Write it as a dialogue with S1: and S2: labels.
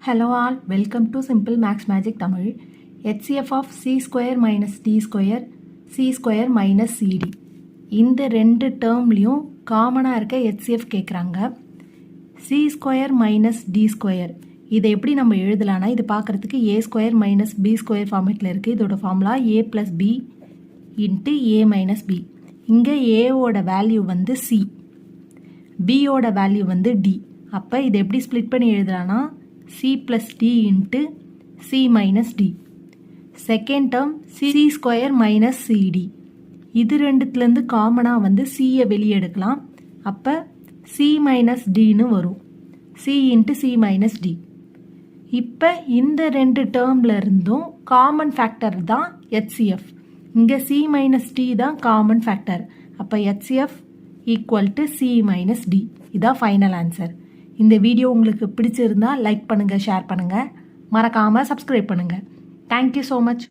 S1: Hello all, welcome to Simple Max Magic Tamil. HCF of C square minus D square, C square minus CD. இந்த ரெண்டு டேர்ம்லையும் காமனாக இருக்க HCF கேட்குறாங்க. C square minus D square. இதை எப்படி நம்ம எழுதலான்னா இது பார்க்குறதுக்கு A square minus B square ஃபார்மேட்டில் இருக்குது. இதோட formula A plus B into A minus B. இங்கே Aவோட வேல்யூ வந்து C, Bயோட வேல்யூ வந்து D. அப்போ இதை எப்படி ஸ்ப்ளிட் பண்ணி எழுதலான்னா C plus D into C minus D. Second term C square minus CD. இது ரெண்டுத்துலேருந்து காமனாக வந்து Cயை வெளியே எடுக்கலாம். அப்போ C மைனஸ் Dன்னு வரும். C into C minus D. இப்போ இந்த ரெண்டு டேர்மில் இருந்தும் காமன் ஃபேக்டர் தான் HCF. இங்கே C மைனஸ் D தான் காமன் ஃபேக்டர். அப்போ HCF equal to C minus D. இதான் ஃபைனல் ஆன்சர். இந்த வீடியோ உங்களுக்கு பிடிச்சிருந்தா லைக் பண்ணுங்கள், ஷேர் பண்ணுங்கள், மறக்காமல் சப்ஸ்கிரைப் பண்ணுங்கள். Thank you so much.